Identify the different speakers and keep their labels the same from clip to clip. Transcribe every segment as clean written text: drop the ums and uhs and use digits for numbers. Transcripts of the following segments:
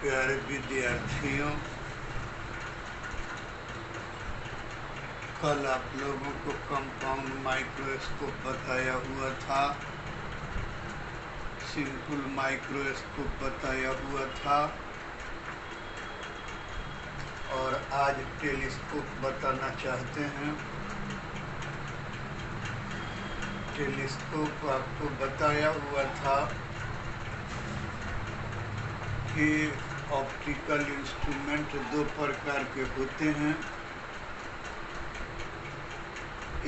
Speaker 1: प्यारे विद्यार्थियों, कल आप लोगों को कंपाउंड माइक्रोस्कोप बताया हुआ था, सिंपल माइक्रोस्कोप बताया हुआ था और आज टेलीस्कोप बताना चाहते हैं। टेलीस्कोप आपको बताया हुआ था कि ऑप्टिकल इंस्ट्रूमेंट दो प्रकार के होते हैं।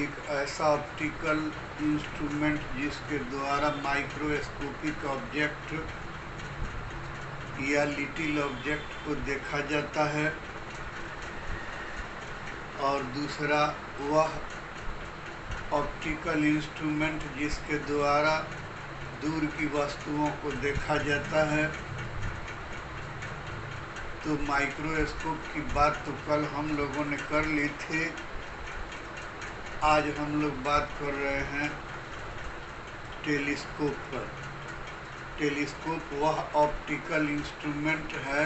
Speaker 1: एक ऐसा ऑप्टिकल इंस्ट्रूमेंट जिसके द्वारा माइक्रोस्कोपिक ऑब्जेक्ट या लिटिल ऑब्जेक्ट को देखा जाता है, और दूसरा वह ऑप्टिकल इंस्ट्रूमेंट जिसके द्वारा दूर की वस्तुओं को देखा जाता है। तो माइक्रोस्कोप की बात तो कल हम लोगों ने कर ली थी। आज हम लोग बात कर रहे हैं टेलीस्कोप पर। टेलीस्कोप वह ऑप्टिकल इंस्ट्रूमेंट है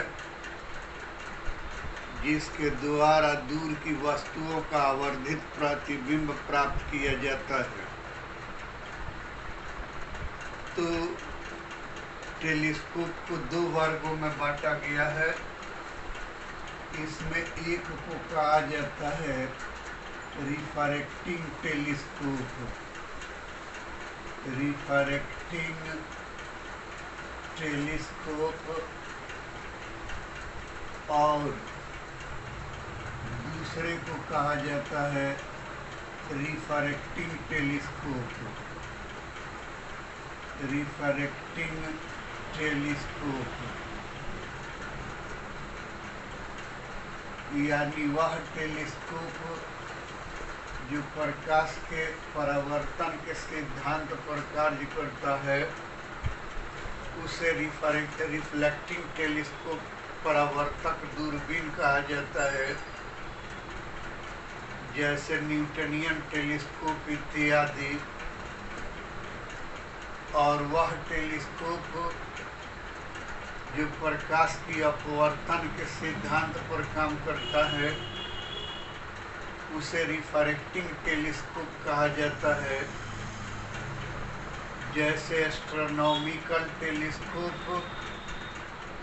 Speaker 1: जिसके द्वारा दूर की वस्तुओं का आवर्धित प्रतिबिंब प्राप्त किया जाता है। तो टेलीस्कोप को दो वर्गों में बांटा गया है। इसमें एक को कहा जाता है रिफ्रैक्टिंग टेलीस्कोप, रिफ्रैक्टिंग टेलीस्कोप, और दूसरे को कहा जाता है रिफ्रैक्टिंग टेलीस्कोप, रिफ्रैक्टिंग टेलीस्कोप, यानी वह टेलीस्कोप जो प्रकाश के परावर्तन के सिद्धांत पर कार्य करता है उसे रिफ्लेक्टिंग टेलीस्कोप, परावर्तक दूरबीन कहा जाता है, जैसे न्यूटनियन टेलीस्कोप इत्यादि। और वह टेलीस्कोप जो प्रकाश की अपवर्तन के सिद्धांत पर काम करता है उसे रिफ्रैक्टिंग टेलीस्कोप कहा जाता है, जैसे astronomical telescope,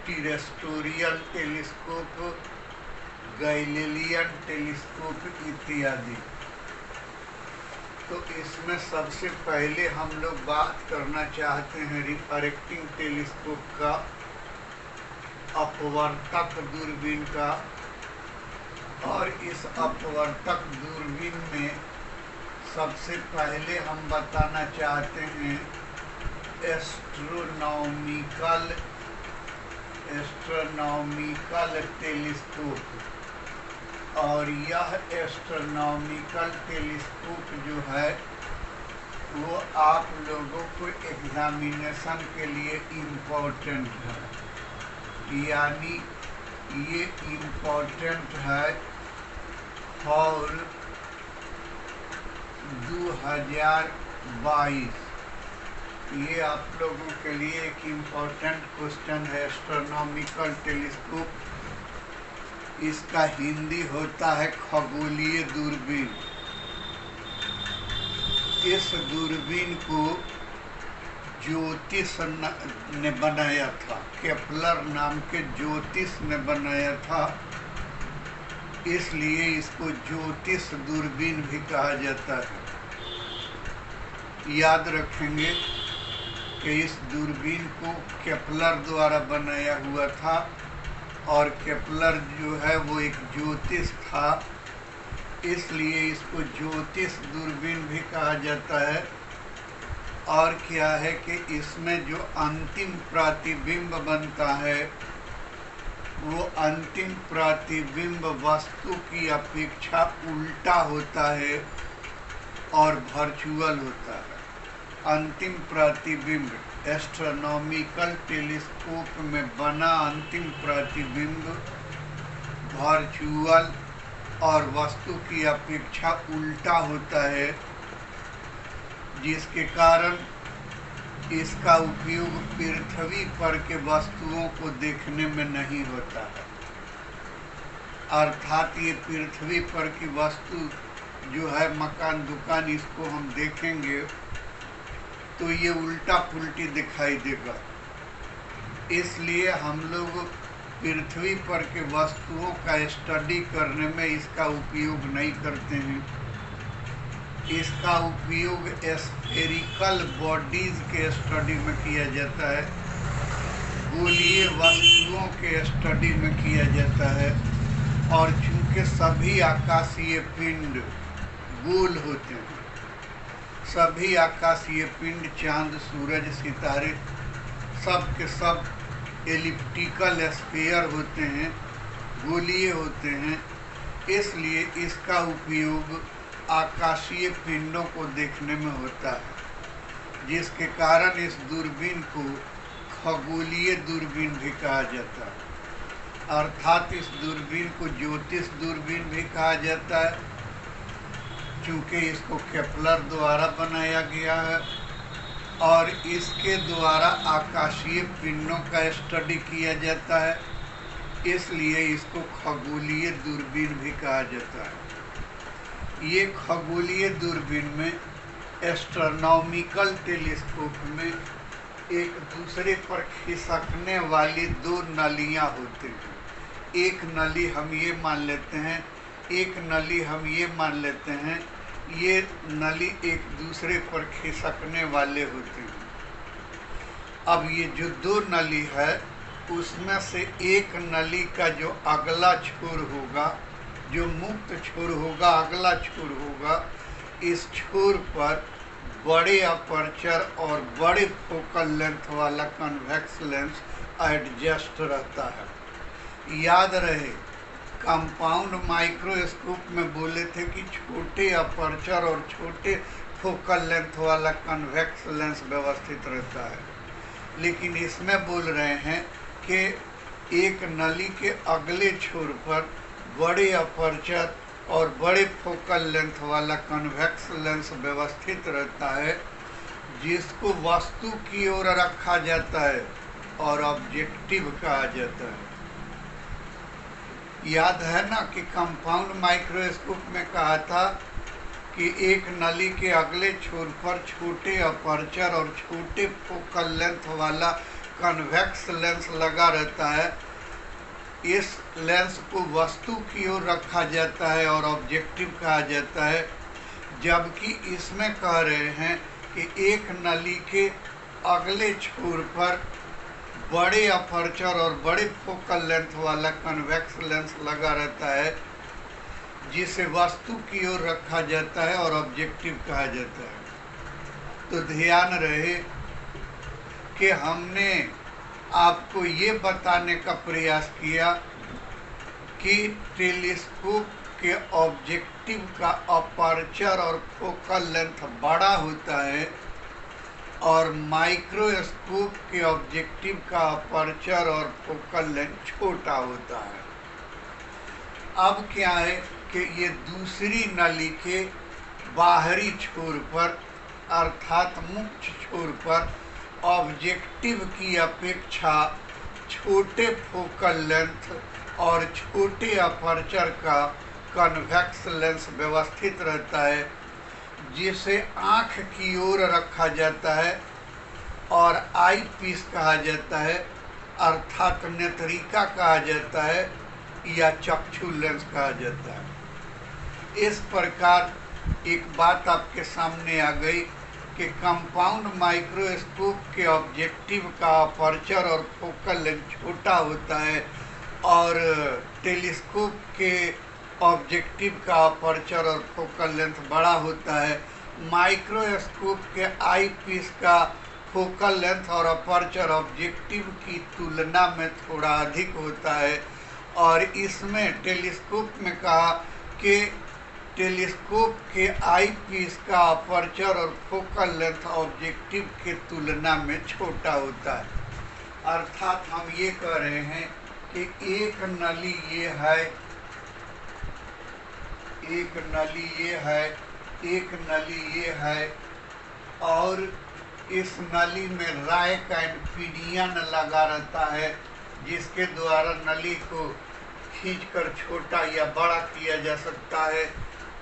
Speaker 1: terrestrial telescope, Galilean telescope इत्यादि। तो इसमें सबसे पहले हम लोग बात करना चाहते हैं रिफ्रैक्टिंग टेलीस्कोप का, अपवर्तक दूरबीन का। और इस अपवर्तक दूरबीन में सबसे पहले हम बताना चाहते हैं एस्ट्रोनॉमिकल टेलीस्कोप। और यह एस्ट्रोनॉमिकल टेलीस्कोप जो है वो आप लोगों को एग्जामिनेशन के लिए इम्पोर्टेंट है, यानी ये इम्पोर्टेंट है फॉर 2022। ये आप लोगों के लिए एक इम्पोर्टेंट क्वेश्चन है। एस्ट्रोनॉमिकल टेलीस्कोप, इसका हिंदी होता है खगोलीय दूरबीन। इस दूरबीन को ज्योतिष ने बनाया था, केपलर नाम के ज्योतिष ने बनाया था, इसलिए इसको ज्योतिष दूरबीन भी कहा जाता है। याद रखेंगे कि इस दूरबीन को केपलर द्वारा बनाया हुआ था, और केपलर जो है वो एक ज्योतिष था, इसलिए इसको ज्योतिष दूरबीन भी कहा जाता है। और क्या है कि इसमें जो अंतिम प्रतिबिंब बनता है वो अंतिम प्रतिबिंब वस्तु की अपेक्षा उल्टा होता है और वर्चुअल होता है। अंतिम प्रतिबिंब एस्ट्रोनॉमिकल टेलीस्कोप में बना अंतिम प्रतिबिंब वर्चुअल और वस्तु की अपेक्षा उल्टा होता है, जिसके कारण इसका उपयोग पृथ्वी पर के वस्तुओं को देखने में नहीं होता है। अर्थात ये पृथ्वी पर की वस्तु जो है, मकान दुकान, इसको हम देखेंगे तो ये उल्टा पुल्टी दिखाई देगा। इसलिए हम लोग पृथ्वी पर के वस्तुओं का स्टडी करने में इसका उपयोग नहीं करते हैं। इसका उपयोग स्फेरिकल बॉडीज के स्टडी में किया जाता है, गोलीय वस्तुओं के स्टडी में किया जाता है। और चूंकि सभी आकाशीय पिंड गोल होते हैं, सभी आकाशीय पिंड, चांद, सूरज, सितारे, सब के सब एलिप्टिकल स्फीयर होते हैं, गोलीय होते हैं, इसलिए इसका उपयोग आकाशीय पिंडों को देखने में होता है, जिसके कारण इस दूरबीन को खगोलीय दूरबीन भी कहा जाता है। अर्थात इस दूरबीन को ज्योतिष दूरबीन भी कहा जाता है, क्योंकि इसको केपलर द्वारा बनाया गया है और इसके द्वारा आकाशीय पिंडों का स्टडी किया जाता है, इसलिए इसको खगोलीय दूरबीन भी कहा जाता है। ये खगोलीय दूरबीन में एस्ट्रोनॉमिकल टेलीस्कोप में एक दूसरे पर खिसकने वाली दो नलियां होती हैं। एक नली हम ये मान लेते हैं, एक नली हम ये मान लेते हैं, ये नली एक दूसरे पर खिसकने वाले होते हैं। अब ये जो दो नली है, उसमें से एक नली का जो अगला छोर होगा, जो मुक्त छोर होगा, अगला छोर होगा, इस छोर पर बड़े अपर्चर और बड़े फोकल लेंथ वाला कन्वेक्स लेंस एडजस्ट रहता है। याद रहे, कंपाउंड माइक्रोस्कोप में बोले थे कि छोटे अपर्चर और छोटे फोकल लेंथ वाला कन्वेक्स लेंस व्यवस्थित रहता है, लेकिन इसमें बोल रहे हैं कि एक नली के अगले छोर पर बड़े अपर्चर और बड़े फोकल लेंथ वाला कन्वेक्स लेंस व्यवस्थित रहता है, जिसको वस्तु की ओर रखा जाता है और ऑब्जेक्टिव कहा जाता है। याद है ना कि कंपाउंड माइक्रोस्कोप में कहा था कि एक नली के अगले छोर पर छोटे अपर्चर और छोटे फोकल लेंथ वाला कन्वेक्स लेंस लगा रहता है। इस लेंस को वस्तु की ओर रखा जाता है और ऑब्जेक्टिव कहा जाता है, जबकि इसमें कह रहे हैं कि एक नली के अगले छोर पर बड़े अपर्चर और बड़े फोकल लेंथ वाला कन्वेक्स लेंस लगा रहता है, जिसे वस्तु की ओर रखा जाता है और ऑब्जेक्टिव कहा जाता है। तो ध्यान रहे कि हमने आपको ये बताने का प्रयास किया कि टेलीस्कोप के ऑब्जेक्टिव का अपर्चर और फोकल लेंथ बड़ा होता है और माइक्रोस्कोप के ऑब्जेक्टिव का अपर्चर और फोकल लेंथ छोटा होता है। अब क्या है कि ये दूसरी नली के बाहरी छोर पर, अर्थात मुक्त छोर पर, ऑब्जेक्टिव की अपेक्षा छोटे फोकल लेंथ और छोटे अपर्चर का कन्वेक्स लेंस व्यवस्थित रहता है, जिसे आँख की ओर रखा जाता है और आई पीस कहा जाता है, अर्थात नेत्रिका कहा जाता है या चक्षु लेंस कहा जाता है। इस प्रकार एक बात आपके सामने आ गई कि कंपाउंड माइक्रोस्कोप के ऑब्जेक्टिव का अपर्चर और फोकल लेंथ छोटा होता है और टेलीस्कोप के ऑब्जेक्टिव का अपर्चर और फोकल लेंथ बड़ा होता है। माइक्रोस्कोप के आई पीस का फोकल लेंथ और अपर्चर ऑब्जेक्टिव की तुलना में थोड़ा अधिक होता है और इसमें टेलीस्कोप में कहा कि टेलीस्कोप के आई पीस का अपर्चर और फोकल लेंथ ऑब्जेक्टिव के तुलना में छोटा होता है। अर्थात हम ये कह रहे हैं कि एक नली ये है, एक नली ये है, एक नली ये है और इस नली में रैक एंड पिनियन लगा रहता है, जिसके द्वारा नली को खींचकर छोटा या बड़ा किया जा सकता है।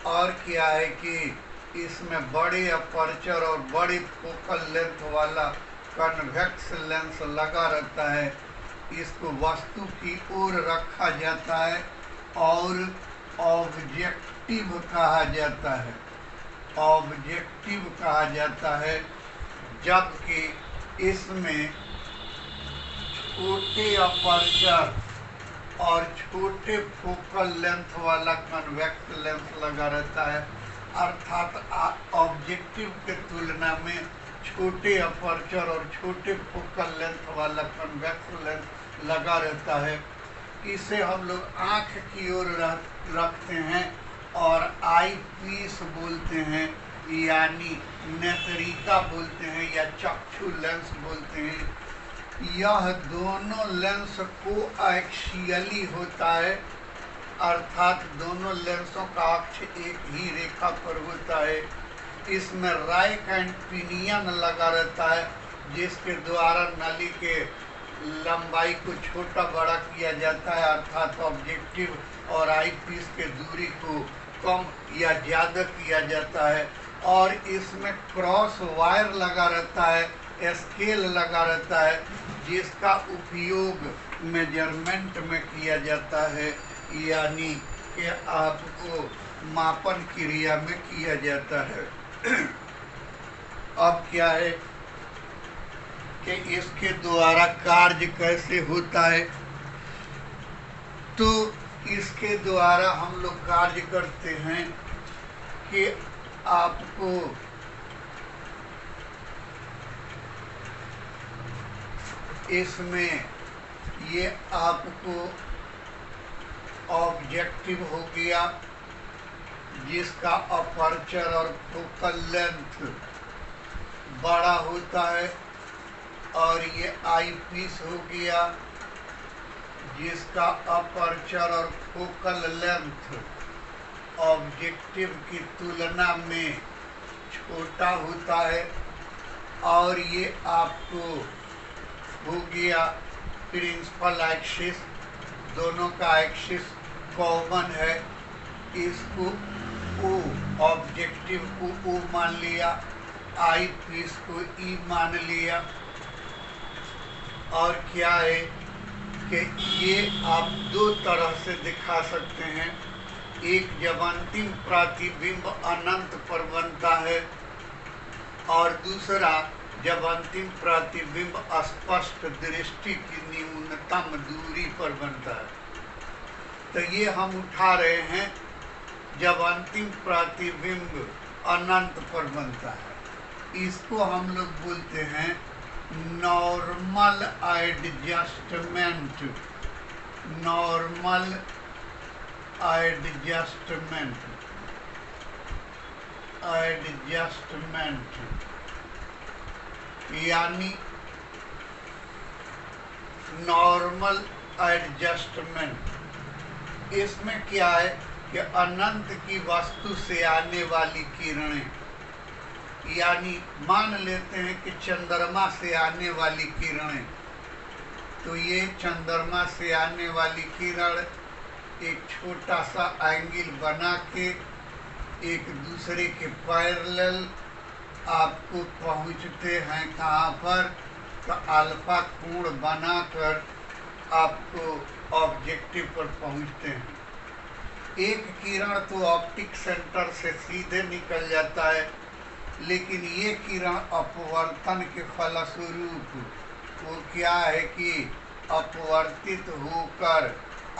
Speaker 1: और क्या है कि इसमें बड़े अपर्चर और बड़ी फोकल लेंथ वाला कन्वेक्स लेंस लगा रहता है। इसको वस्तु की ओर रखा जाता है और ऑब्जेक्टिव कहा जाता है, ऑब्जेक्टिव कहा जाता है। जबकि इसमें छोटे अपर्चर और छोटे फोकल लेंथ वाला कन्वेक्स लेंस लगा रहता है, अर्थात ऑब्जेक्टिव के तुलना में छोटे अपर्चर और छोटे फोकल लेंथ वाला कन्वेक्स लेंस लगा रहता है। इसे हम लोग आँख की ओर रखते हैं और आई पीस बोलते हैं, यानी नेत्रिका बोलते हैं या चक्षु लेंस बोलते हैं। यह दोनों लेंस को एक्सियली होता है, अर्थात दोनों लेंसों का अक्ष एक ही रेखा पर होता है। इसमें रैक एंड पिनियन लगा रहता है, जिसके द्वारा नली के लंबाई को छोटा बड़ा किया जाता है, अर्थात ऑब्जेक्टिव और आई पीस के दूरी को कम या ज़्यादा किया जाता है। और इसमें क्रॉस वायर लगा रहता है, स्केल लगा रहता है, जिसका उपयोग मेजरमेंट में किया जाता है, यानी कि आपको मापन क्रिया में किया जाता है। अब क्या है कि इसके द्वारा कार्य कैसे होता है, तो इसके द्वारा हम लोग कार्य करते हैं कि आपको इसमें ये आपको ऑब्जेक्टिव हो गया, जिसका अपर्चर और फोकल लेंथ बड़ा होता है, और ये आई पीस हो गया, जिसका अपर्चर और फोकल लेंथ ऑब्जेक्टिव की तुलना में छोटा होता है। और ये आपको हो गया प्रिंसिपल एक्सिस, दोनों का एक्सिस कॉमन है। इसको ओ, ऑब्जेक्टिव को ओ मान लिया, आई पीस को ई मान लिया। और क्या है कि ये आप दो तरह से दिखा सकते हैं। एक, जब अंतिम प्रतिबिंब अनंत पर बनता है, और दूसरा जब अंतिम प्रतिबिंब स्पष्ट दृष्टि की न्यूनतम दूरी पर बनता है। तो ये हम उठा रहे हैं जब अंतिम प्रतिबिंब अनंत पर बनता है। इसको हम लोग बोलते हैं normal adjustment, normal adjustment, adjustment यानी नॉर्मल एडजस्टमेंट। इसमें क्या है कि अनंत की वस्तु से आने वाली किरणें, यानी मान लेते हैं कि चंद्रमा से आने वाली किरणें, तो ये चंद्रमा से आने वाली किरण एक छोटा सा एंगल बना के एक दूसरे के पैरेलल आपको पहुंचते हैं कहाँ पर, तो अल्फा कोण बनाकर आपको ऑब्जेक्टिव पर पहुंचते हैं। एक किरण तो ऑप्टिक सेंटर से सीधे निकल जाता है, लेकिन ये किरण अपवर्तन के फलस्वरूप वो क्या है कि अपवर्तित होकर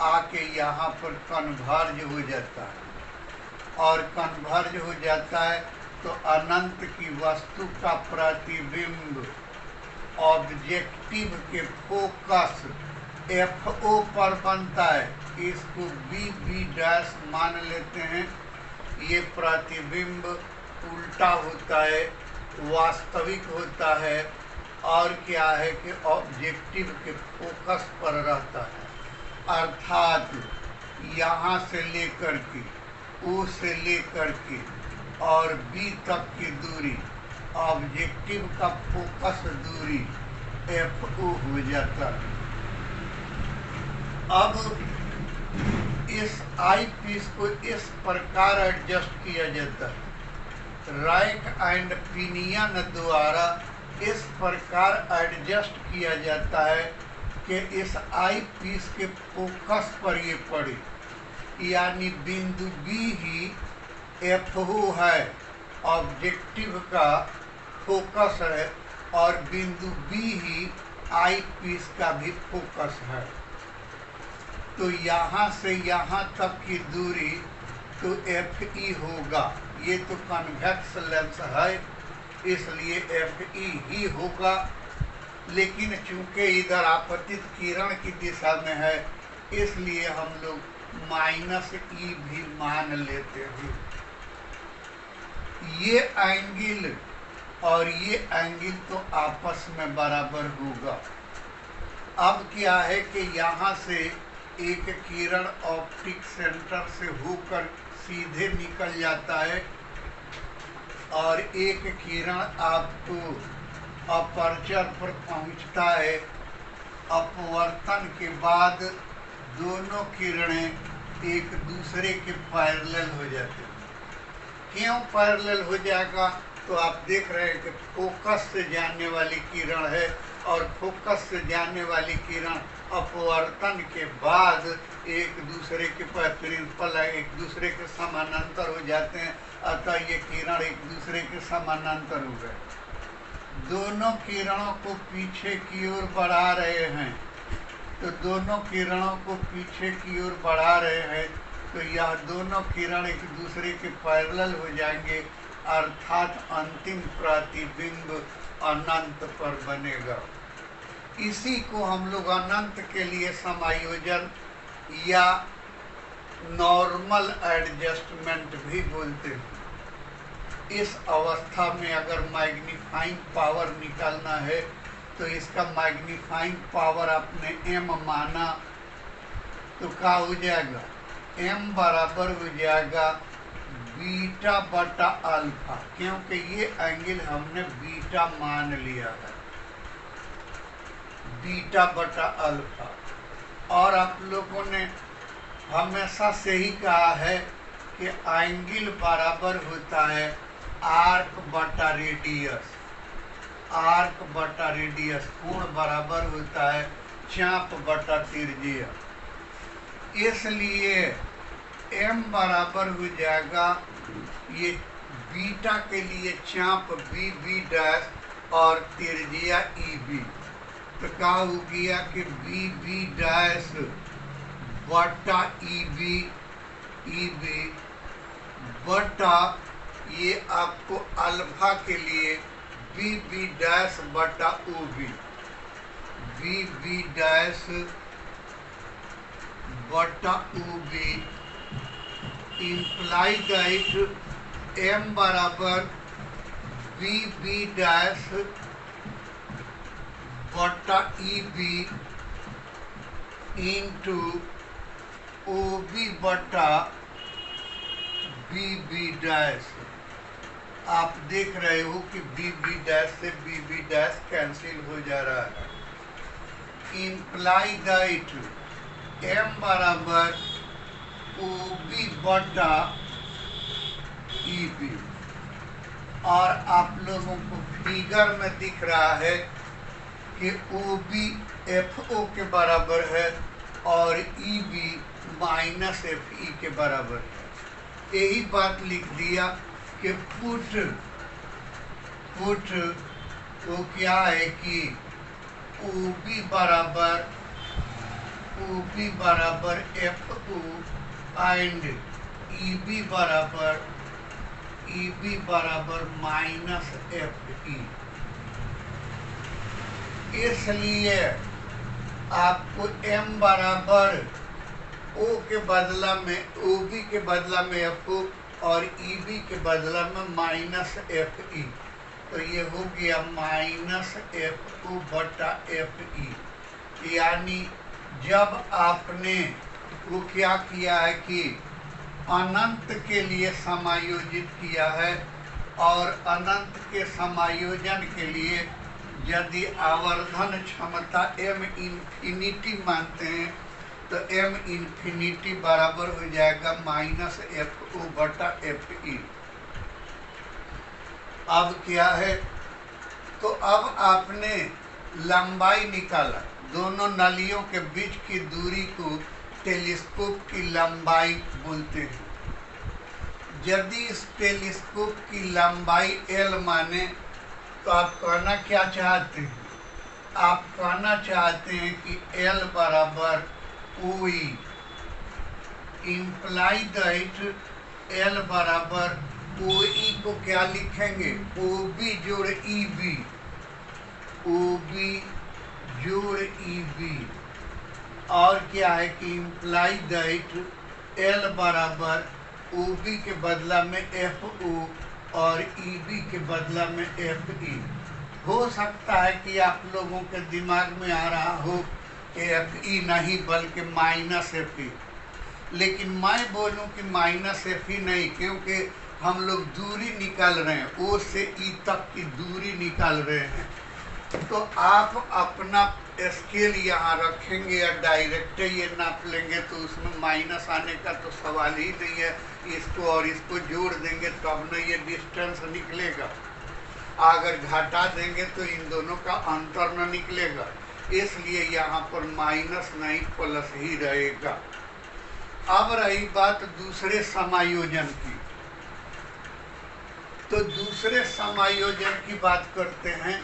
Speaker 1: आके यहाँ पर कन्वर्ज हो जाता है, और कन्वर्ज हो जाता है तो अनंत की वस्तु का प्रतिबिंब ऑब्जेक्टिव के फोकस FO पर बनता है। इसको BB' मान लेते हैं। ये प्रतिबिंब उल्टा होता है, वास्तविक होता है, और क्या है कि ऑब्जेक्टिव के फोकस पर रहता है, अर्थात यहाँ से लेकर के O से लेकर के और B तक की दूरी ऑब्जेक्टिव का फोकस दूरी FO हो जाता है। अब इस आई पीस को इस प्रकार एडजस्ट किया जाता है, रैक एंड पिनियन द्वारा इस प्रकार एडजस्ट किया जाता है कि इस आई पीस के फोकस पर ये पड़े, यानी बिंदु बी ही FO है, ऑब्जेक्टिव का फोकस है, और बिंदु बी ही आई पीस का भी फोकस है। तो यहाँ से यहाँ तक की दूरी तो FE होगा। ये तो कन्वेक्स लेंस है, इसलिए FE ही होगा, लेकिन चूंकि इधर आपतित किरण की दिशा में है, इसलिए हम लोग -E भी मान लेते हैं। ये एंगल और ये एंगल तो आपस में बराबर होगा। अब क्या है कि यहाँ से एक किरण ऑप्टिक सेंटर से होकर सीधे निकल जाता है, और एक किरण आपको अपर्चर पर पहुँचता है। अपवर्तन के बाद दोनों किरणें एक दूसरे के पैरेलल हो जाते हैं। क्यों पैरेलल हो जाएगा? तो आप देख रहे हैं कि फोकस से जाने वाली किरण है, और फोकस से जाने वाली किरण अपवर्तन के बाद एक दूसरे के प्रिंसिपल एक दूसरे के समानांतर हो जाते हैं, अतः ये किरण एक दूसरे के समानांतर हो गए। दोनों किरणों को पीछे की ओर बढ़ा रहे हैं, तो दोनों किरणों को पीछे की ओर बढ़ा रहे हैं, तो यह दोनों किरण एक दूसरे के पैरेलल हो जाएंगे, अर्थात अंतिम प्रतिबिंब अनंत पर बनेगा। इसी को हम लोग अनंत के लिए समायोजन या नॉर्मल एडजस्टमेंट भी बोलते हैं। इस अवस्था में अगर मैग्नीफाइंग पावर निकालना है, तो इसका मैग्नीफाइंग पावर आपने M माना, तो क्या हो जाएगा? M बराबर हो जाएगा बीटा बटा अल्फा, क्योंकि ये एंगल हमने बीटा मान लिया है, बीटा बटा अल्फा। और आप लोगों ने हमेशा से ही कहा है कि एंगल बराबर होता है आर्क बटा रेडियस, आर्क बटा रेडियस। कोण बराबर होता है चाप बटा त्रिज्या। इसलिए M बराबर हो जाएगा, ये बीटा के लिए चाप BB डैश और त्रिज्या EB, तो क्या हो गया कि BB डैश बटा EB बटा ये आपको अल्फा के लिए BB डैश बटा OB, BB डैश बटा OB इम्प्लाई दैट M बराबर BB डैश बटा EB इंटू OB बटा BB डैश। आप देख रहे हो कि BB डैश से BB डैश कैंसिल हो जा रहा है। इम्प्लाई दैट M बराबर OB बटा EB, और आप लोगों को फिगर में दिख रहा है कि OB FO के बराबर है और EB -FE के बराबर है। यही बात लिख दिया कि पुट तो क्या है कि OB बराबर FO एंड EB बराबर -FE। इसलिए आपको M बराबर O के बदला में OB के बदला में FO और EB के बदला में -FE, तो ये हो गया -FO बटा FE। यानी जब आपने वो क्या किया है कि अनंत के लिए समायोजित किया है, और अनंत के समायोजन के लिए यदि आवर्धन क्षमता m इंफिनिटी मानते हैं तो m इंफिनिटी बराबर हो जाएगा -FO/FE। अब क्या है, तो अब आपने लंबाई निकाला, दोनों नलियों के बीच की दूरी को टेलीस्कोप की लंबाई बोलते हैं। यदि इस टेलीस्कोप की लंबाई L माने तो आप कहना क्या चाहते हैं? आप कहना चाहते हैं कि L बराबर OE, इम्प्लाई दैट L बराबर OE को क्या लिखेंगे? OB जोड़ EB, OB जोड़ EB। और क्या है कि इम्प्लाई दैट L बराबर OB के बदला में FO और EB के बदला में FE। हो सकता है कि आप लोगों के दिमाग में आ रहा हो कि FE नहीं बल्कि -FE, लेकिन मैं बोलूं कि -FE नहीं, क्योंकि हम लोग दूरी निकाल रहे हैं, O से E तक की दूरी निकाल रहे हैं। तो आप अपना स्केल यहाँ रखेंगे या डायरेक्ट ये नाप लेंगे तो उसमें माइनस आने का तो सवाल ही नहीं है। इसको और इसको जोड़ देंगे तब न ये डिस्टेंस निकलेगा, अगर घटा देंगे तो इन दोनों का अंतर न निकलेगा, इसलिए यहाँ पर माइनस नहीं प्लस ही रहेगा। अब रही बात दूसरे समायोजन की, तो दूसरे समायोजन की बात करते हैं।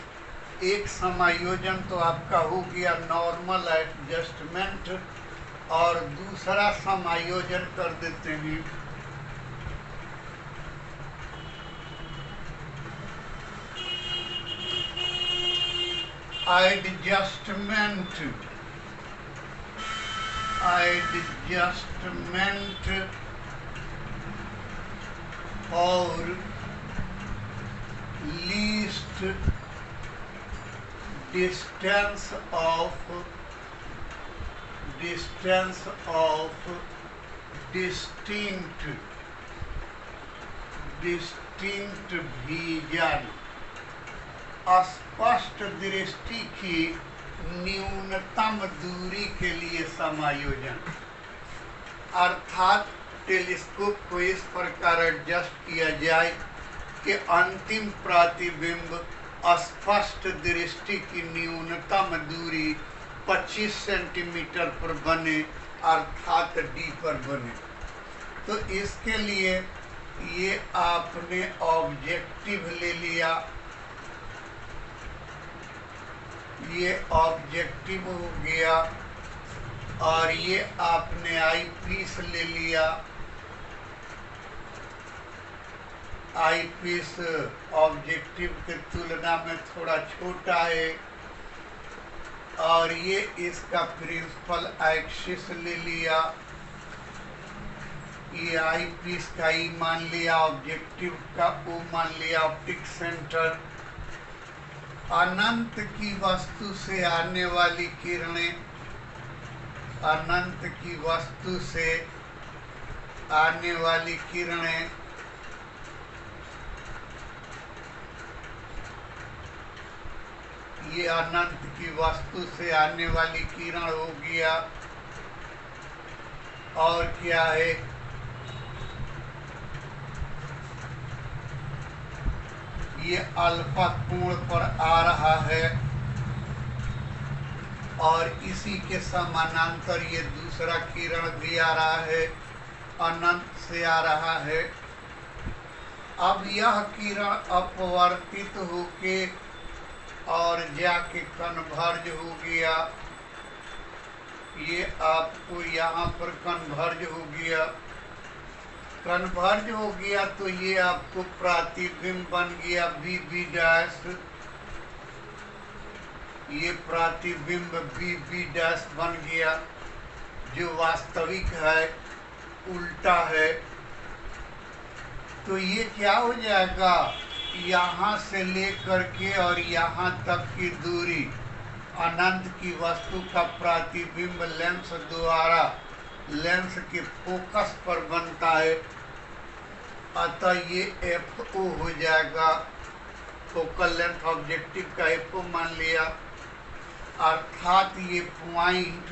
Speaker 1: एक समायोजन तो आपका हो गया नॉर्मल एडजस्टमेंट, और दूसरा समायोजन कर देते हैं एडजस्टमेंट और least distance of distinct vision, स्पष्ट दृष्टि की न्यूनतम दूरी के लिए समायोजन। अर्थात टेलीस्कोप को इस प्रकार एडजस्ट किया जाए कि अंतिम प्रतिबिंब स्पष्ट दृष्टि की न्यूनतम दूरी 25 सेंटीमीटर पर बने, अर्थात D पर बने। तो इसके लिए ये आपने ऑब्जेक्टिव ले लिया, ये ऑब्जेक्टिव हो गया, और ये आपने आई पीस ले लिया। आई पीस ऑब्जेक्टिव की तुलना में थोड़ा छोटा है, और ये इसका प्रिंसिपल एक्सिस ले लिया, ये आई पीस का ई मान लिया, ऑब्जेक्टिव का ओ मान लिया, ऑप्टिक सेंटर। अनंत की वस्तु से आने वाली किरणें, अनंत की वस्तु से आने वाली किरणें ये अनंत की वस्तु से आने वाली किरण हो गया। और क्या है, ये अल्फा कोण पर आ रहा है, और इसी के समानांतर ये दूसरा किरण भी आ रहा है, अनंत से आ रहा है। अब यह किरण अपवर्तित होके और जाके कन्वर्ज हो गया, ये आपको यहाँ पर कन्वर्ज हो गया। कन्वर्ज हो गया तो ये आपको प्रतिबिंब बन गया BB डैश, ये प्रतिबिंब BB डैश बन गया, जो वास्तविक है, उल्टा है। तो ये क्या हो जाएगा, यहाँ से लेकर के और यहाँ तक की दूरी अनंत की वस्तु का प्रतिबिंब लेंस द्वारा लेंस के फोकस पर बनता है। अतः ये FO हो जाएगा, फोकल लेंथ ऑब्जेक्टिव का FO मान लिया, अर्थात ये पॉइंट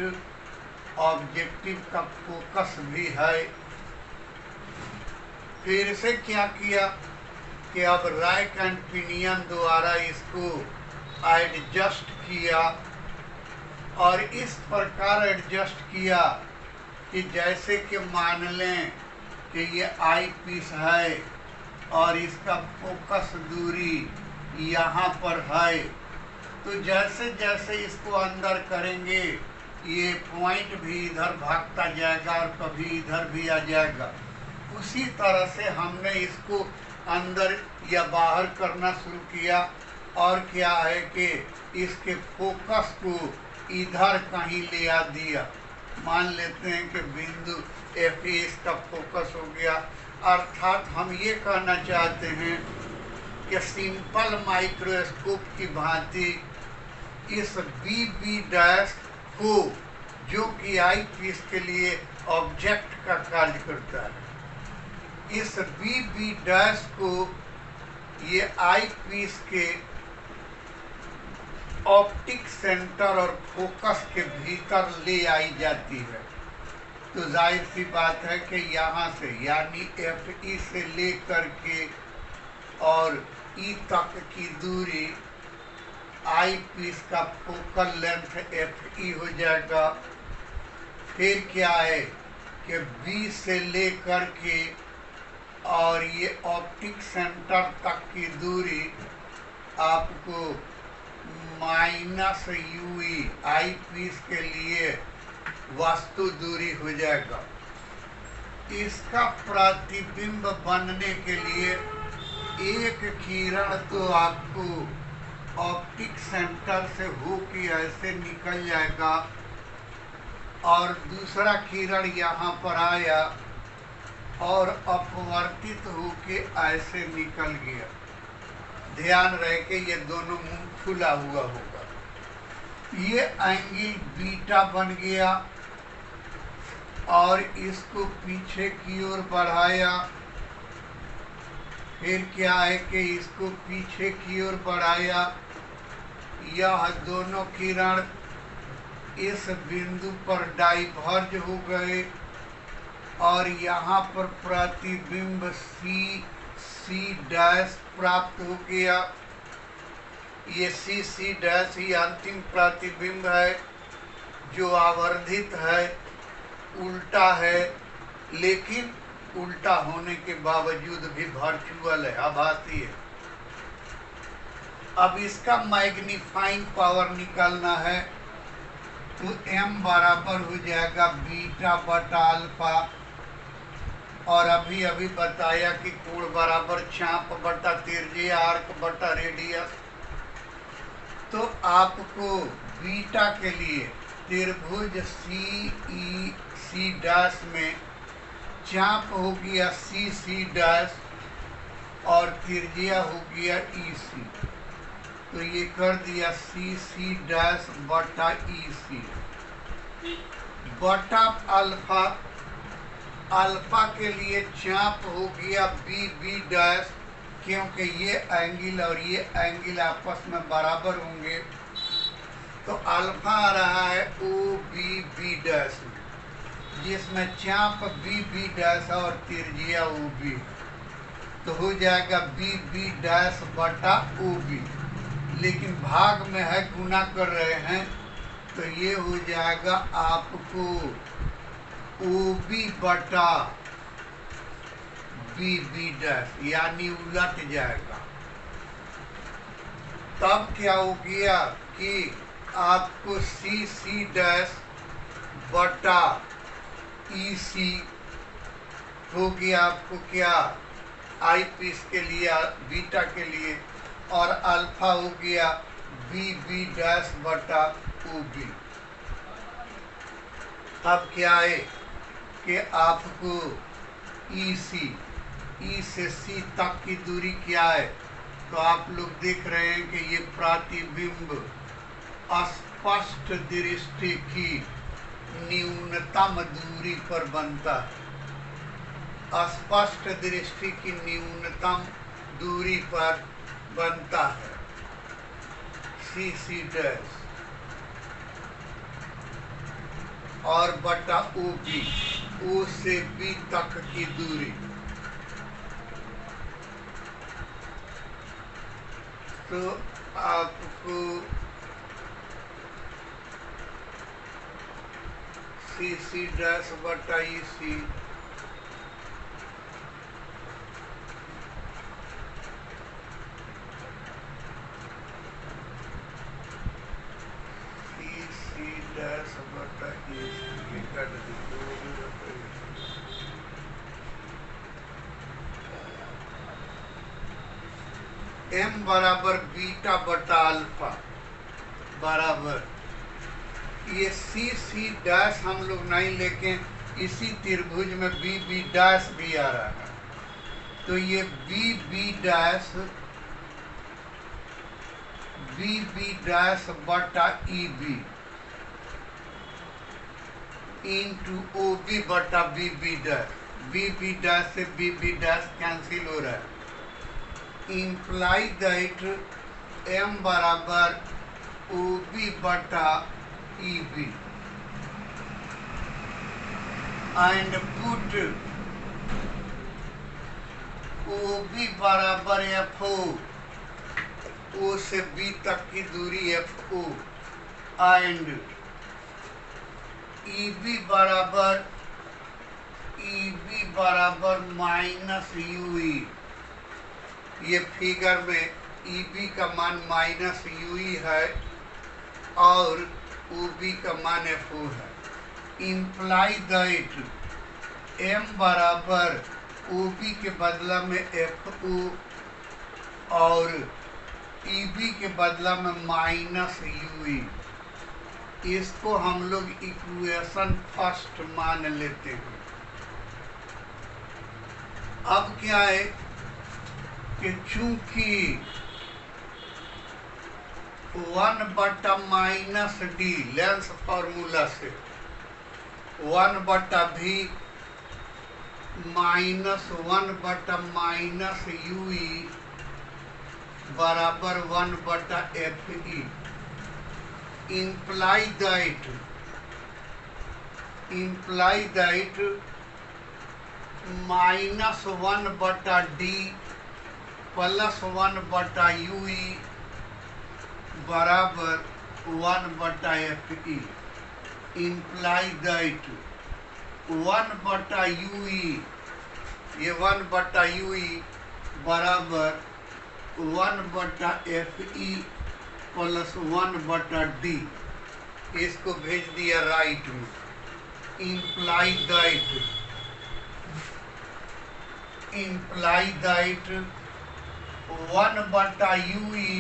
Speaker 1: ऑब्जेक्टिव का फोकस भी है। फिर से क्या किया कि अब रैक एंड पिनियन द्वारा इसको एडजस्ट किया, और इस प्रकार एडजस्ट किया कि जैसे कि मान लें कि ये आई पीस है और इसका फोकस दूरी यहाँ पर है, तो जैसे जैसे इसको अंदर करेंगे ये पॉइंट भी इधर भागता जाएगा और कभी इधर भी आ जाएगा। उसी तरह से हमने इसको अंदर या बाहर करना शुरू किया, और क्या है कि इसके फोकस को इधर कहीं ले आ दिया। मान लेते हैं कि बिंदु FA इसका फोकस हो गया, अर्थात हम ये कहना चाहते हैं कि सिंपल माइक्रोस्कोप की भांति इस BB डैश को, जो कि आई पीस के लिए ऑब्जेक्ट का कार्य करता है, इस BB डैश को ये आई पीस के ऑप्टिक सेंटर और फोकस के भीतर ले आई जाती है। तो जाहिर सी बात है कि यहाँ से यानी FE से लेकर के और E तक की दूरी आई पीस का फोकल लेंथ FE हो जाएगा। फिर क्या है कि B से लेकर के और ये ऑप्टिक सेंटर तक की दूरी आपको -UE आई पीस के लिए वास्तु दूरी हो जाएगा। इसका प्रतिबिंब बनने के लिए एक किरण तो आपको ऑप्टिक सेंटर से होके ऐसे निकल जाएगा, और दूसरा किरण यहाँ पर आया और अपवर्तित होके ऐसे निकल गया। ध्यान रहे कि ये दोनों मुंह खुला हुआ होगा। ये एंगल बीटा बन गया और इसको पीछे की ओर बढ़ाया। फिर क्या है कि इसको पीछे की ओर बढ़ाया। यह दोनों किरण इस बिंदु पर डाइवर्ज हो गए और यहाँ पर प्रतिबिंब C डैश प्राप्त हो गया। ये C डैश ही अंतिम प्रतिबिंब है जो आवर्धित है, उल्टा है, लेकिन उल्टा होने के बावजूद भी वर्चुअल है, आभासी है। अब इसका मैग्नीफाइंग पावर निकालना है तो m बराबर हो जाएगा बीटा बटा अल्फा, और अभी अभी बताया कि कोण बराबर चाप बटा त्रिज्या आर्क बटा रेडियस। तो आपको बीटा के लिए त्रिभुज CEC डैश में चाप हो गया CC डैश और त्रिज्या हो गया EC, तो ये कर दिया CC डैश बटा EC बटा अल्फा। अल्फा के लिए चाप हो गया BB डैश, क्योंकि ये एंगल और ये एंगल आपस में बराबर होंगे, तो अल्फा आ रहा है OBB डैश में, जिसमें चाप BB डैश और त्रिज्या OB, तो हो जाएगा BB डैश बटा OB। लेकिन भाग में है, गुना कर रहे हैं, तो ये हो जाएगा आपको OB बटा BB डैश, यानी उलट जाएगा। तब क्या हो गया कि आपको CC डैश बटा EC हो गया, आपको क्या आई पीस के लिए, बीटा के लिए, और अल्फा हो गया BB डैश बटा OB। अब क्या है कि आपको EC, E से C तक की दूरी क्या है, तो आप लोग देख रहे हैं कि ये प्रतिबिंब स्पष्ट दृष्टि की न्यूनतम दूरी पर बनता है। स्पष्ट दृष्टि की न्यूनतम दूरी पर बनता है। CC डैश और बटा OB, O से B तक की दूरी। तो आपको CC डैश बटा EC डैश बटा EC कर M बराबर बीटा बटा अल्फा बराबर, ये CC डैश हम लोग नहीं, लेकिन इसी त्रिभुज में BB डैश भी आ रहा है, तो ये BB डैश बटा EB इंटू OB बटा BB डैश। BB डैश से BB डैश कैंसिल हो रहा है। इम्प्लाई दैट M बराबर OB बटा EB एंड पुट OB बराबर FO, O से B तक की दूरी FO एंड EB बराबर माइनस UE। ये फिगर में EB का मान माइनस UE है और OB का मान FO है। इम्प्लाई दैट M बराबर OB के बदला में FO और EB के बदला में माइनस UE। इसको हम लोग इक्वेशन फर्स्ट मान लेते हैं। अब क्या है कि चूंकि 1 बटा माइनस D लेंस फॉर्मूला से 1 बटा V माइनस 1 बटा माइनस UE बराबर 1 बटा FE। इम्प्लाई दैट माइनस 1 बटा D प्लस 1 बटा UE बराबर 1 बटा FE। इम्प्लाई दैट 1 बटा UE, ये 1 बटा UE बराबर 1 बटा FE प्लस 1 बटा D। इसको भेज दिया राइट में। इम्प्लाई दैट 1 बटा UE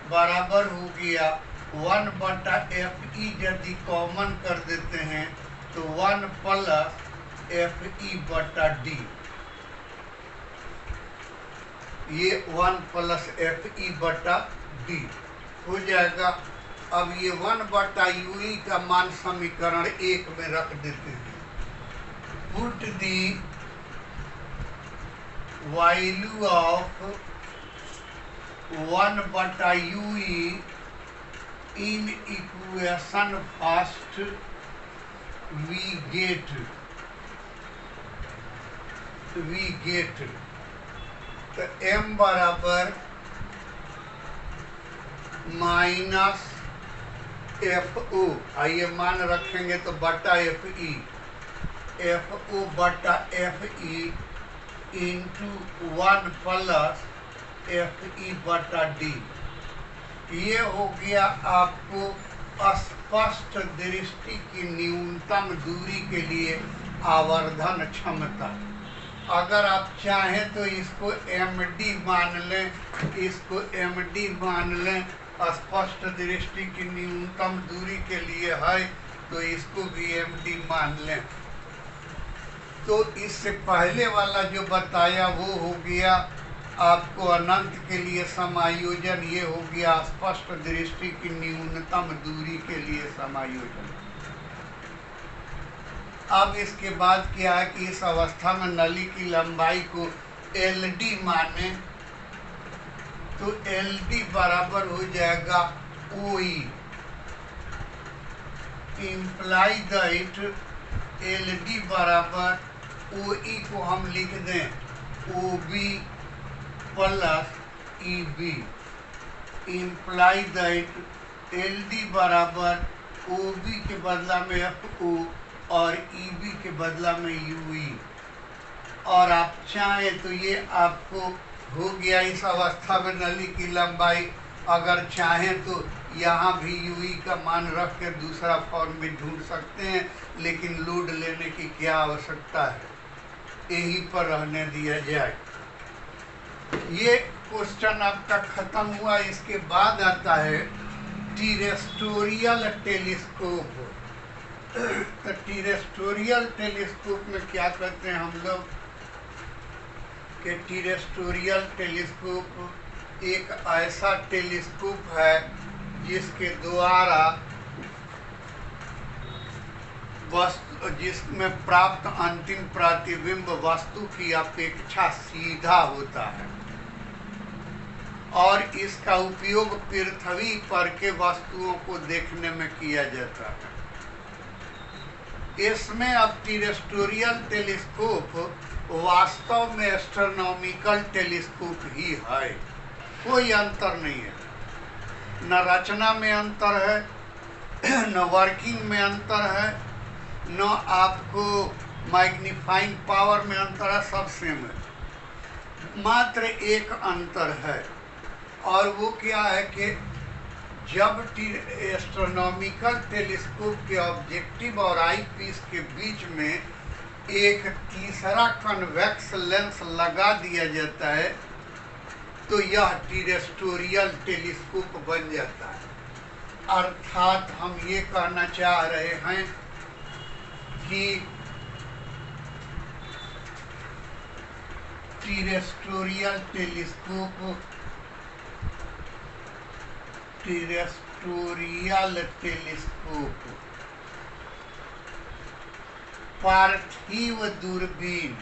Speaker 1: बराबर हो गया 1 बटा FE। यदि कॉमन कर देते हैं तो 1 प्लस FE बटा D, ये 1 प्लस FE बटा D हो जाएगा। अब ये 1 बटा UE का मान समीकरण 1 में रख देते हैं। पुट दी वैल्यू ऑफ 1 बटा UE in equation first, we get तो M बराबर माइनस FO, आइए मान रखेंगे तो बटा FE, FO बटा FE इंटू 1 प्लस FE बटा D। ये हो गया आपको स्पष्ट दृष्टि की न्यूनतम दूरी के लिए आवर्धन क्षमता। अगर आप चाहें तो इसको MD मान लें, इसको MD मान लें, स्पष्ट दृष्टि की न्यूनतम दूरी के लिए है तो इसको भी MD मान लें। तो इससे पहले वाला जो बताया वो हो गया आपको अनंत के लिए समायोजन, ये हो गया स्पष्ट दृष्टि की न्यूनतम दूरी के लिए समायोजन। अब इसके बाद क्या है कि इस अवस्था में नली की लंबाई को LD माने तो LD बराबर हो जाएगा OE, इम्प्लाई दैट LD बराबर OE को हम लिख दें OB plus EB, imply that LD बराबर OB के बदला में FO और EB के बदला में UE। और आप चाहें तो ये आपको हो गया इस अवस्था में नली की लंबाई। अगर चाहें तो यहाँ भी UE का मान रख के दूसरा फॉर्म भी ढूंढ सकते हैं, लेकिन लोड लेने की क्या आवश्यकता है, यही पर रहने दिया जाए। ये क्वेश्चन आपका खत्म हुआ। इसके बाद आता है टेरेस्ट्रियल टेलीस्कोप। तो टेरेस्ट्रियल टेलीस्कोप में क्या करते हैं हम लोग कि टेरेस्ट्रियल टेलीस्कोप एक ऐसा टेलीस्कोप है जिसके द्वारा वस्तु, जिसमें प्राप्त अंतिम प्रतिबिंब वस्तु की अपेक्षा सीधा होता है और इसका उपयोग पृथ्वी पर के वस्तुओं को देखने में किया जाता है। इसमें अब टेरेस्ट्रियल टेलीस्कोप वास्तव में एस्ट्रोनॉमिकल टेलीस्कोप ही है, कोई अंतर नहीं है। न रचना में अंतर है, न वर्किंग में अंतर है, न आपको मैग्नीफाइंग पावर में अंतर है, सब सेम है। मात्र एक अंतर है और वो क्या है कि जब एस्ट्रोनॉमिकल टेलीस्कोप के ऑब्जेक्टिव और आईपीस के बीच में एक तीसरा कन्वेक्स लेंस लगा दिया जाता है तो यह टेरेस्ट्रियल टेलीस्कोप बन जाता है। अर्थात हम ये कहना चाह रहे हैं कि टेरेस्ट्रियल टेलीस्कोप पार्थिव दूरबीन,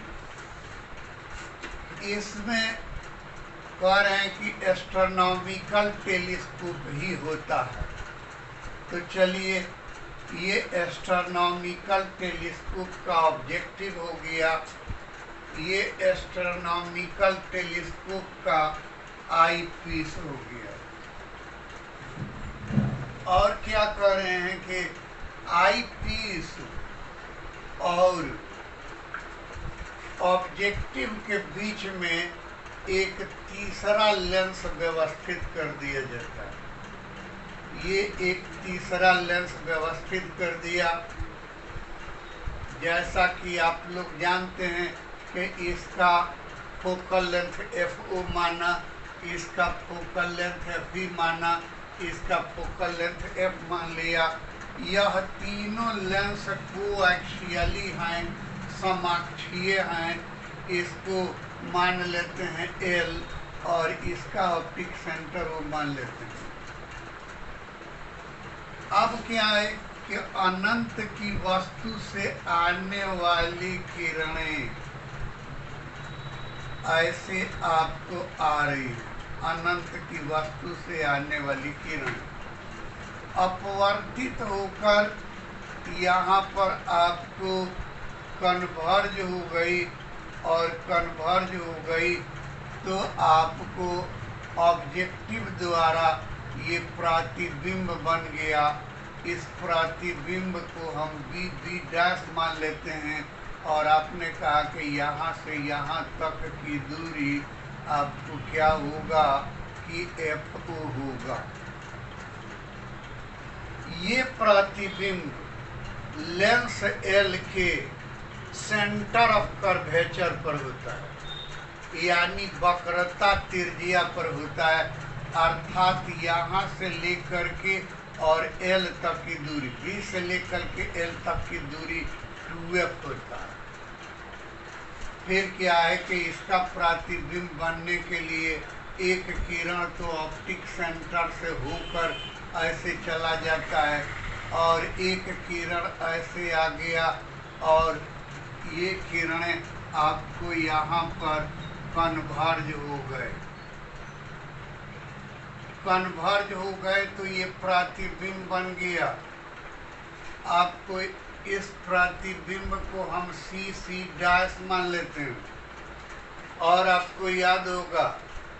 Speaker 1: इसमें कह रहे हैं कि एस्ट्रोनॉमिकल टेलीस्कोप ही होता है। तो चलिए, ये एस्ट्रोनॉमिकल टेलीस्कोप का ऑब्जेक्टिव हो गया, ये एस्ट्रोनॉमिकल टेलीस्कोप का आई पीस हो गया। और क्या कह रहे हैं कि आई पीस और ऑब्जेक्टिव के बीच में एक तीसरा लेंस व्यवस्थित कर दिया जाता है। ये एक तीसरा लेंस व्यवस्थित कर दिया, जैसा कि आप लोग जानते हैं कि इसका फोकल लेंथ FO माना, इसका फोकल लेंथ FV माना, इसका फोकल लेंथ F मान लिया। यह तीनों लेंस कोएक्सियली हैं, समाक्षीय हैं, इसको मान लेते हैं L और इसका ऑप्टिक सेंटर वो मान लेते हैं। अब क्या है कि अनंत की वस्तु से आने वाली किरणें ऐसे आपको आ रही है, अनंत की वस्तु से आने वाली किरण अपवर्तित होकर यहाँ पर आपको कन्वर्ज हो गई, और कन्वर्ज हो गई तो आपको ऑब्जेक्टिव द्वारा ये प्रतिबिंब बन गया। इस प्रतिबिंब को हम B' मान लेते हैं और आपने कहा कि यहाँ से यहाँ तक की दूरी आपको क्या होगा कि FO होगा। ये प्रतिबिंब लेंस L के सेंटर ऑफ कर्वेचर पर होता है, यानी वक्रता त्रिज्या पर होता है। अर्थात यहाँ से लेकर के और L तक की दूरी, B से लेकर के L तक की दूरी 2F होता है। फिर क्या है कि इसका प्रतिबिंब बनने के लिए एक किरण तो ऑप्टिक सेंटर से होकर ऐसे चला जाता है और एक किरण ऐसे आ गया और ये किरणें आपको यहाँ पर कन्वर्ज हो गए। कन्वर्ज हो गए तो ये प्रतिबिंब बन गया। आपको इस प्रतिबिंब को हम CC' मान लेते हैं। और आपको याद होगा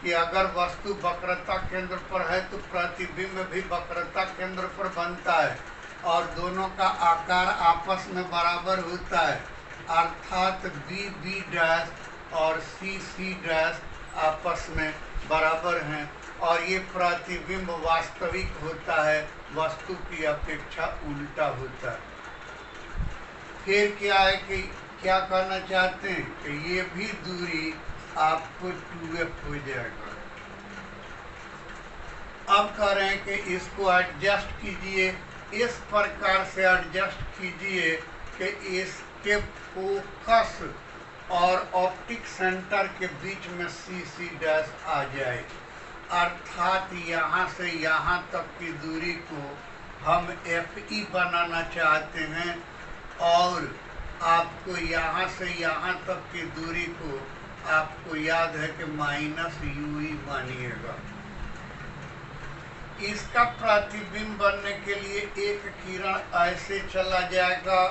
Speaker 1: कि अगर वस्तु वक्रता केंद्र पर है तो प्रतिबिंब भी वक्रता केंद्र पर बनता है और दोनों का आकार आपस में बराबर होता है, अर्थात BB' और CC' आपस में बराबर हैं और ये प्रतिबिंब वास्तविक होता है, वस्तु की अपेक्षा उल्टा होता है। फिर क्या है कि क्या करना चाहते हैं कि ये भी दूरी आपको 2f हो जाएगा। अब कह रहे हैं कि इसको एडजस्ट कीजिए, इस प्रकार से एडजस्ट कीजिए कि इसके फोकस और ऑप्टिक सेंटर के बीच में CC' आ जाए, अर्थात यहाँ से यहाँ तक की दूरी को हम FE बनाना चाहते हैं और आपको यहाँ से यहाँ तक की दूरी को आपको याद है कि -UE मानिएगा। इसका प्रतिबिंब बनने के लिए एक किरण ऐसे चला जाएगा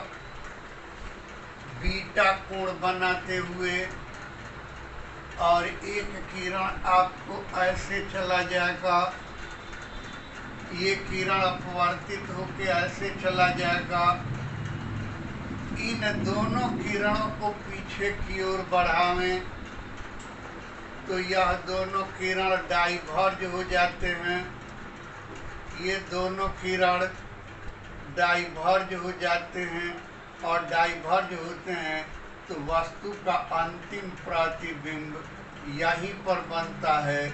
Speaker 1: बीटा कोण बनाते हुए और एक किरण आपको ऐसे चला जाएगा, ये किरण अपवर्तित होकर ऐसे चला जाएगा। इन दोनों किरणों को पीछे की ओर बढ़ावें तो यह दोनों किरण डाइवर्ज हो जाते हैं, ये दोनों किरण डाइवर्ज हो जाते हैं और डाइवर्ज होते हैं तो वस्तु का अंतिम प्रतिबिंब यहीं पर बनता है।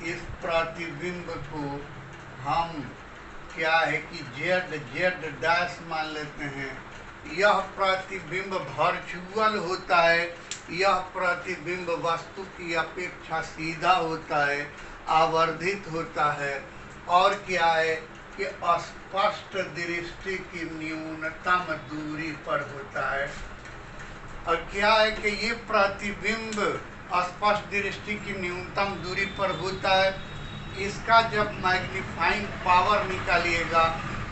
Speaker 1: इस प्रतिबिंब को हम क्या है कि Z' मान लेते हैं। यह प्रतिबिंब वर्चुअल होता है, यह प्रतिबिंब वस्तु की अपेक्षा सीधा होता है, आवर्धित होता है और क्या है कि स्पष्ट दृष्टि की न्यूनतम दूरी पर होता है। और क्या है कि ये प्रतिबिंब स्पष्ट दृष्टि की न्यूनतम दूरी पर होता है। इसका जब मैग्नीफाइंग पावर निकालिएगा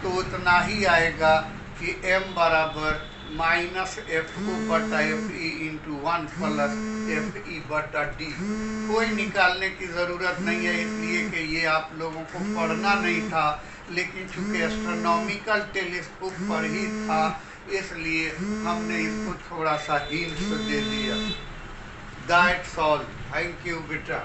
Speaker 1: तो उतना ही आएगा कि m बराबर -FO/FE × 1 + FE/D। कोई निकालने की ज़रूरत नहीं है, इसलिए कि ये आप लोगों को पढ़ना नहीं था, लेकिन चूंकि एस्ट्रोनॉमिकल टेलीस्कोप पर ही था इसलिए हमने इसको थोड़ा सा हिंट दे दिया। That's all. थैंक यू बेटा।